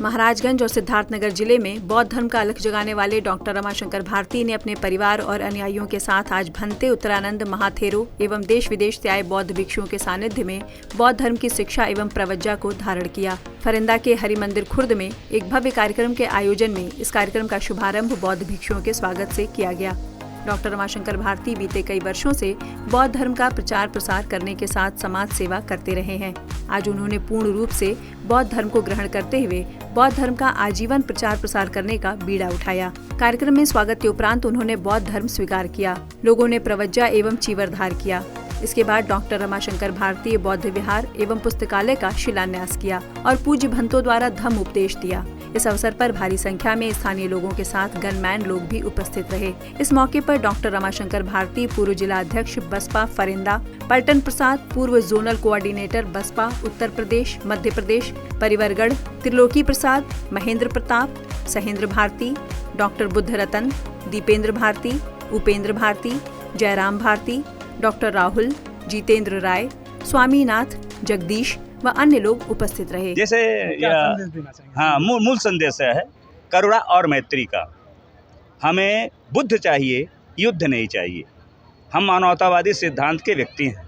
महाराजगंज और सिद्धार्थनगर जिले में बौद्ध धर्म का अलख जगाने वाले डॉक्टर रमाशंकर भारती ने अपने परिवार और अनुयायियों के साथ आज भंते उत्तरानंद महाथेरो एवं देश विदेश से आए बौद्ध भिक्षुओं के सानिध्य में बौद्ध धर्म की शिक्षा एवं प्रवज्जा को धारण किया। फरिंदा के हरि मंदिर खुर्द में एक भव्य कार्यक्रम के आयोजन में इस कार्यक्रम का शुभारंभ बौद्ध भिक्षुओं के स्वागत से किया गया। डॉक्टर रमाशंकर भारती बीते कई वर्षों से बौद्ध धर्म का प्रचार प्रसार करने के साथ समाज सेवा करते रहे हैं। आज उन्होंने पूर्ण रूप से बौद्ध धर्म को ग्रहण करते हुए बौद्ध धर्म का आजीवन प्रचार प्रसार करने का बीड़ा उठाया। कार्यक्रम में स्वागत के उपरांत उन्होंने बौद्ध धर्म स्वीकार किया। लोगों ने प्रवज्जा एवं चीवरधार किया। इसके बाद डॉक्टर रमाशंकर भारती बौद्ध विहार एवं पुस्तकालय का शिलान्यास किया और पूज्य भंतों द्वारा धम्म उपदेश दिया। इस अवसर पर भारी संख्या में स्थानीय लोगों के साथ गनमैन लोग भी उपस्थित रहे। इस मौके पर डॉक्टर रमाशंकर भारती पूर्व जिला अध्यक्ष बसपा फरिंदा, पलटन प्रसाद पूर्व जोनल कोऑर्डिनेटर बसपा उत्तर प्रदेश मध्य प्रदेश परिवरगढ़, त्रिलोकी प्रसाद, महेंद्र प्रताप, सहेंद्र भारती, डॉक्टर बुद्ध रतन, दीपेंद्र भारती, उपेंद्र भारती, जयराम भारती, डॉक्टर राहुल, जितेंद्र राय, स्वामीनाथ, जगदीश व अन्य लोग उपस्थित रहे। जैसे मूल संदेश है करुणा और मैत्री का। हमें बुद्ध चाहिए, युद्ध नहीं चाहिए। हम मानवतावादी सिद्धांत के व्यक्ति हैं।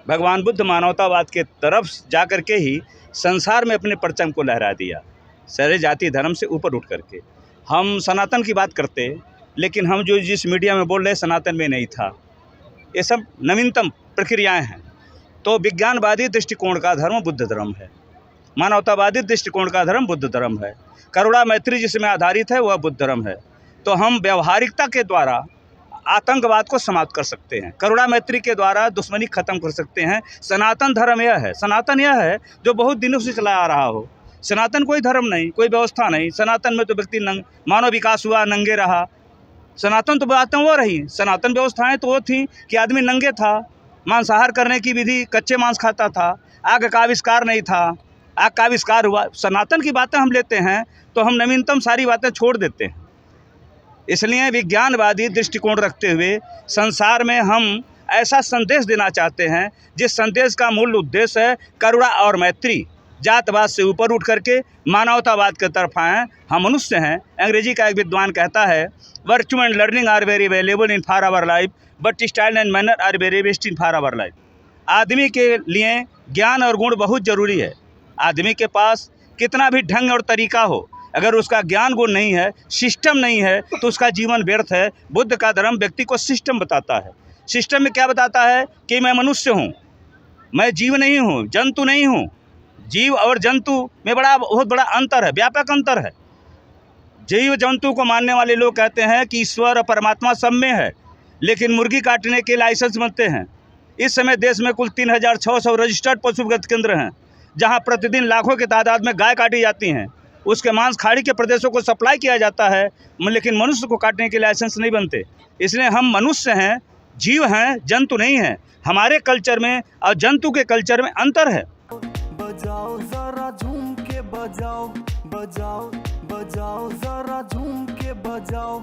भगवान बुद्ध मानवतावाद के तरफ जाकर के ही संसार में अपने परचम को लहरा दिया, सारे जाति धर्म से ऊपर उठ करके। हम सनातन की बात करते, लेकिन हम जो जिस मीडिया में बोल रहे सनातन में नहीं था। ये सब नवीनतम प्रक्रियाएं हैं। तो विज्ञानवादी दृष्टिकोण का धर्म बुद्ध धर्म है, मानवतावादी दृष्टिकोण का धर्म बुद्ध धर्म है, करुणा मैत्री जिसमें आधारित है वह बुद्ध धर्म है। तो हम व्यवहारिकता के द्वारा आतंकवाद को समाप्त कर सकते हैं, करुणा मैत्री के द्वारा दुश्मनी खत्म कर सकते हैं। सनातन धर्म यह है, सनातन यह है जो बहुत दिनों से चला आ रहा हो। सनातन कोई धर्म नहीं, कोई व्यवस्था नहीं। सनातन में तो व्यक्ति मानव विकास हुआ, नंगे रहा। सनातन तो बातें वो रही, सनातन व्यवस्थाएं तो वो थी कि आदमी नंगे था, मांसाहार करने की विधि, कच्चे मांस खाता था, आग का आविष्कार नहीं था, आग का आविष्कार हुआ। सनातन की बातें हम लेते हैं तो हम नवीनतम सारी बातें छोड़ देते हैं। इसलिए विज्ञानवादी दृष्टिकोण रखते हुए संसार में हम ऐसा संदेश देना चाहते हैं जिस संदेश का मूल उद्देश्य है करुणा और मैत्री। जातवाद से ऊपर उठ करके मानवतावाद की तरफ आएँ। हम मनुष्य हैं। अंग्रेजी का एक विद्वान कहता है, virtue and learning are very valuable in for our life but style and manner are very waste in for our life. आदमी के लिए ज्ञान और गुण बहुत ज़रूरी है। आदमी के पास कितना भी ढंग और तरीका हो, अगर उसका ज्ञान गुण नहीं है, सिस्टम नहीं है, तो उसका जीवन व्यर्थ है। बुद्ध का धर्म व्यक्ति को सिस्टम बताता है। सिस्टम में क्या बताता है कि मैं मनुष्य हूँ, मैं जीव नहीं हूँ, जंतु नहीं हूँ। जीव और जंतु में बहुत बड़ा अंतर है, व्यापक अंतर है। जीव जंतु को मानने वाले लोग कहते हैं कि ईश्वर और परमात्मा सब में है, लेकिन मुर्गी काटने के लाइसेंस बनते हैं। इस समय देश में कुल 3600 रजिस्टर्ड पशुवत केंद्र हैं, जहां प्रतिदिन लाखों की तादाद में गाय काटी जाती हैं। उसके मांस खाड़ी के प्रदेशों को सप्लाई किया जाता है, लेकिन मनुष्य को काटने के लाइसेंस नहीं बनते। इसलिए हम मनुष्य हैं, जीव हैं, जंतु नहीं हैं। हमारे कल्चर में और जंतु के कल्चर में अंतर है। बजाओ जरा झूम के बजाओ, बजाओ बजाओ जरा झूम के बजाओ।